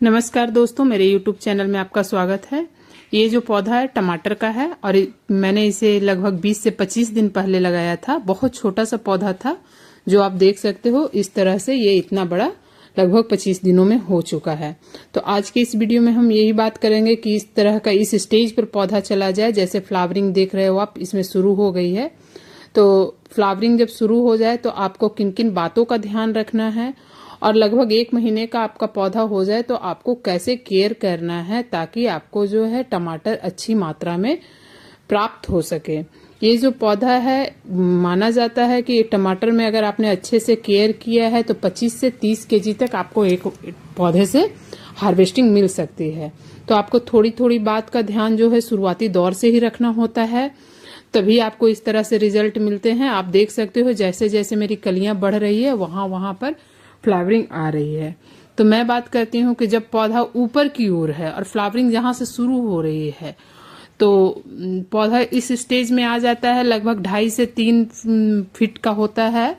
नमस्कार दोस्तों, मेरे YouTube चैनल में आपका स्वागत है। ये जो पौधा है टमाटर का है और मैंने इसे लगभग 20 से 25 दिन पहले लगाया था। बहुत छोटा सा पौधा था जो आप देख सकते हो। इस तरह से ये इतना बड़ा लगभग 25 दिनों में हो चुका है। तो आज के इस वीडियो में हम यही बात करेंगे कि इस तरह का इस स्टेज पर पौधा चला जाए। जैसे फ्लावरिंग देख रहे हो आप, इसमें शुरू हो गई है। तो फ्लावरिंग जब शुरू हो जाए तो आपको किन किन बातों का ध्यान रखना है और लगभग 1 महीने का आपका पौधा हो जाए तो आपको कैसे केयर करना है ताकि आपको जो है टमाटर अच्छी मात्रा में प्राप्त हो सके। ये जो पौधा है माना जाता है कि टमाटर में अगर आपने अच्छे से केयर किया है तो 25 से 30 केजी तक आपको एक पौधे से हार्वेस्टिंग मिल सकती है। तो आपको थोड़ी थोड़ी बात का ध्यान जो है शुरुआती दौर से ही रखना होता है, तभी आपको इस तरह से रिजल्ट मिलते हैं। आप देख सकते हो जैसे जैसे मेरी कलियां बढ़ रही है वहां पर फ्लावरिंग आ रही है। तो मैं बात करती हूँ कि जब पौधा ऊपर की ओर है और फ्लावरिंग जहां से शुरू हो रही है तो पौधा इस स्टेज में आ जाता है, लगभग 2.5 से 3 फीट का होता है।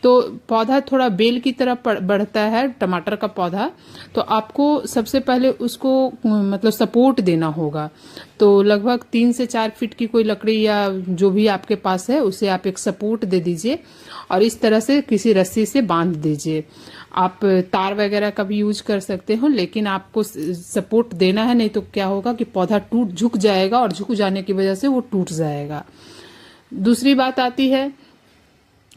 तो पौधा थोड़ा बेल की तरह बढ़ता है टमाटर का पौधा। तो आपको सबसे पहले उसको मतलब सपोर्ट देना होगा। तो लगभग 3 से 4 फीट की कोई लकड़ी या जो भी आपके पास है उसे आप एक सपोर्ट दे दीजिए और इस तरह से किसी रस्सी से बांध दीजिए। आप तार वगैरह का भी यूज कर सकते हो, लेकिन आपको सपोर्ट देना है, नहीं तो क्या होगा कि पौधा झुक जाएगा और झुक जाने की वजह से वो टूट जाएगा। दूसरी बात आती है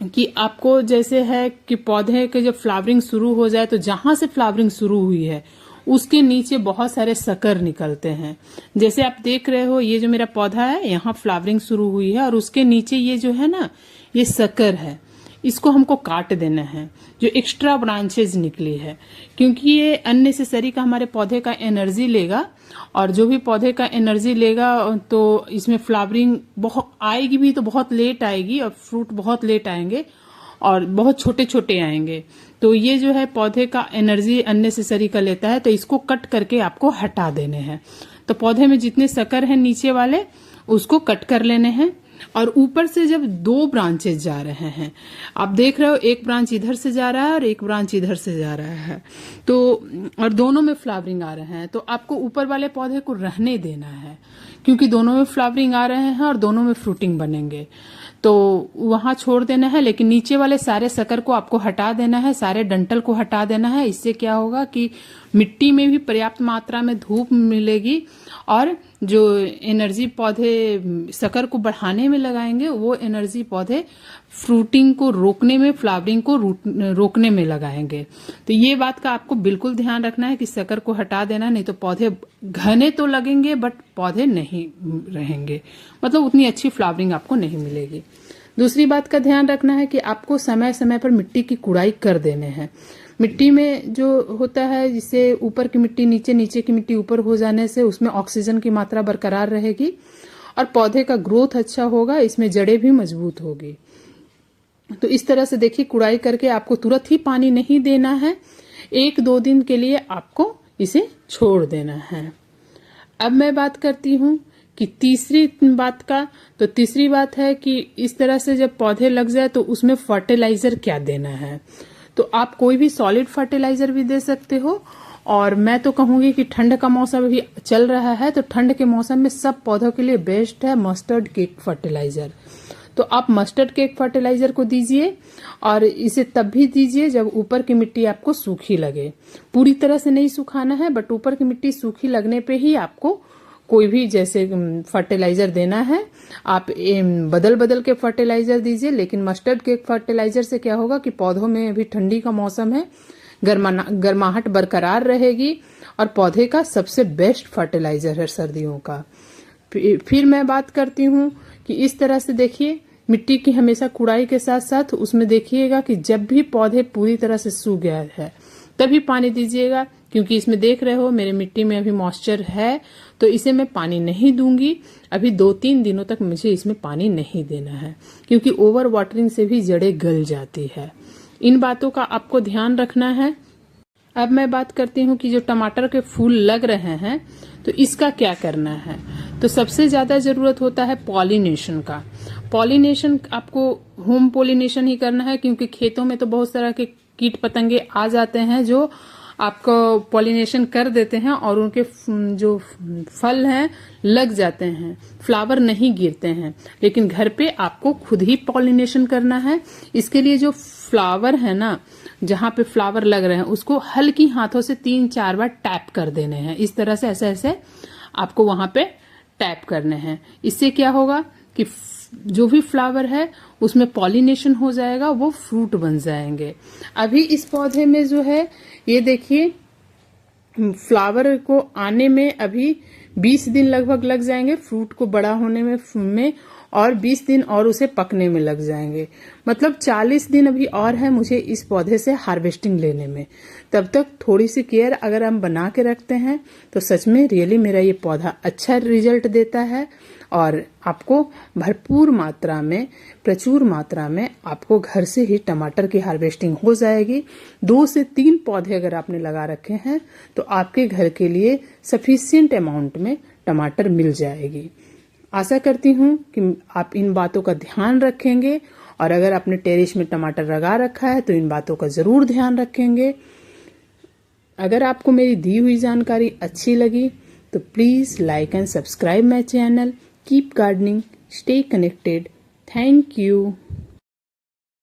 कि आपको जैसे है कि पौधे के जब फ्लावरिंग शुरू हो जाए तो जहां से फ्लावरिंग शुरू हुई है उसके नीचे बहुत सारे सकर निकलते हैं। जैसे आप देख रहे हो ये जो मेरा पौधा है यहाँ फ्लावरिंग शुरू हुई है और उसके नीचे ये जो है ना ये सकर है, इसको हमको काट देना है जो एक्स्ट्रा ब्रांचेज निकली है, क्योंकि ये अननेसेसरी का हमारे पौधे का एनर्जी लेगा और जो भी पौधे का एनर्जी लेगा तो इसमें फ्लावरिंग बहुत आएगी भी तो बहुत लेट आएगी और फ्रूट बहुत लेट आएंगे और बहुत छोटे छोटे आएंगे। तो ये जो है पौधे का एनर्जी अननेसेसरी का लेता है, तो इसको कट करके आपको हटा देने हैं। तो पौधे में जितने सकर हैं नीचे वाले उसको कट कर लेने हैं और ऊपर से जब 2 ब्रांचेस जा रहे हैं, आप देख रहे हो एक ब्रांच इधर से जा रहा है और एक ब्रांच इधर से जा रहा है, तो और दोनों में फ्लावरिंग आ रहे हैं, तो आपको ऊपर वाले पौधे को रहने देना है क्योंकि दोनों में फ्लावरिंग आ रहे हैं और दोनों में फ्रूटिंग बनेंगे, तो वहां छोड़ देना है। लेकिन नीचे वाले सारे सकर को आपको हटा देना है, सारे डंठल को हटा देना है। इससे क्या होगा कि मिट्टी में भी पर्याप्त मात्रा में धूप मिलेगी और जो एनर्जी पौधे सकर को बढ़ाने में लगाएंगे वो एनर्जी पौधे फ्रूटिंग को रोकने में, फ्लावरिंग को रोकने में लगाएंगे। तो ये बात का आपको बिल्कुल ध्यान रखना है कि सकर को हटा देना, नहीं तो पौधे घने तो लगेंगे बट पौधे नहीं रहेंगे, मतलब उतनी अच्छी फ्लावरिंग आपको नहीं मिलेगी। दूसरी बात का ध्यान रखना है कि आपको समय समय पर मिट्टी की कुड़ाई कर देने हैं। मिट्टी में जो होता है जिससे ऊपर की मिट्टी नीचे, नीचे की मिट्टी ऊपर हो जाने से उसमें ऑक्सीजन की मात्रा बरकरार रहेगी और पौधे का ग्रोथ अच्छा होगा, इसमें जड़ें भी मजबूत होगी। तो इस तरह से देखिए कुड़ाई करके आपको तुरंत ही पानी नहीं देना है, 1-2 दिन के लिए आपको इसे छोड़ देना है। अब मैं बात करती हूँ कि तीसरी बात का, तो तीसरी बात है कि इस तरह से जब पौधे लग जाए तो उसमें फर्टिलाइजर क्या देना है। तो आप कोई भी सॉलिड फर्टिलाइजर भी दे सकते हो और मैं तो कहूंगी कि ठंड का मौसम भी चल रहा है तो ठंड के मौसम में सब पौधों के लिए बेस्ट है मस्टर्ड केक फर्टिलाइजर। तो आप मस्टर्ड केक फर्टिलाइजर को दीजिए और इसे तब भी दीजिए जब ऊपर की मिट्टी आपको सूखी लगे। पूरी तरह से नहीं सुखाना है बट ऊपर की मिट्टी सूखी लगने पे ही आपको कोई भी जैसे फर्टिलाइजर देना है। आप बदल बदल के फर्टिलाइजर दीजिए, लेकिन मस्टर्ड केक फर्टिलाइजर से क्या होगा कि पौधों में अभी ठंडी का मौसम है, गर्माहट बरकरार रहेगी और पौधे का सबसे बेस्ट फर्टिलाइजर है सर्दियों का। फिर मैं बात करती हूँ कि इस तरह से देखिए मिट्टी की हमेशा कुड़ाई के साथ साथ उसमें देखिएगा कि जब भी पौधे पूरी तरह से सूख गया है तभी पानी दीजिएगा, क्योंकि इसमें देख रहे हो मेरे मिट्टी में अभी मॉइस्चर है तो इसे मैं पानी नहीं दूंगी। अभी 2-3 दिनों तक मुझे इसमें पानी नहीं देना है क्योंकि ओवर वाटरिंग से भी जड़ें गल जाती है। इन बातों का आपको ध्यान रखना है। अब मैं बात करती हूँ कि जो टमाटर के फूल लग रहे हैं तो इसका क्या करना है। तो सबसे ज्यादा जरूरत होता है पॉलिनेशन का। पॉलिनेशन आपको होम पॉलिनेशन ही करना है क्योंकि खेतों में तो बहुत सारा के कीट पतंगे आ जाते हैं जो आपका पॉलिनेशन कर देते हैं और उनके जो फल हैं लग जाते हैं, फ्लावर नहीं गिरते हैं। लेकिन घर पे आपको खुद ही पॉलिनेशन करना है। इसके लिए जो फ्लावर है ना, जहां पे फ्लावर लग रहे हैं उसको हल्की हाथों से 3-4 बार टैप कर देने हैं। इस तरह से ऐसे ऐसे आपको वहां पे टैप करने हैं। इससे क्या होगा कि जो भी फ्लावर है उसमें पॉलिनेशन हो जाएगा, वो फ्रूट बन जाएंगे। अभी इस पौधे में जो है ये देखिए, फ्लावर को आने में अभी 20 दिन लगभग लग जाएंगे, फ्रूट को बड़ा होने में और 20 दिन और उसे पकने में लग जाएंगे। मतलब 40 दिन अभी और है मुझे इस पौधे से हार्वेस्टिंग लेने में। तब तक थोड़ी सी केयर अगर हम बना के रखते हैं तो सच में रियली मेरा ये पौधा अच्छा रिजल्ट देता है और आपको भरपूर मात्रा में, प्रचुर मात्रा में आपको घर से ही टमाटर की हार्वेस्टिंग हो जाएगी। 2 से 3 पौधे अगर आपने लगा रखे हैं तो आपके घर के लिए सफिशिएंट अमाउंट में टमाटर मिल जाएगी। आशा करती हूँ कि आप इन बातों का ध्यान रखेंगे और अगर आपने टेरेस में टमाटर लगा रखा है तो इन बातों का जरूर ध्यान रखेंगे। अगर आपको मेरी दी हुई जानकारी अच्छी लगी तो please like and subscribe my channel. Keep gardening, stay connected. Thank you.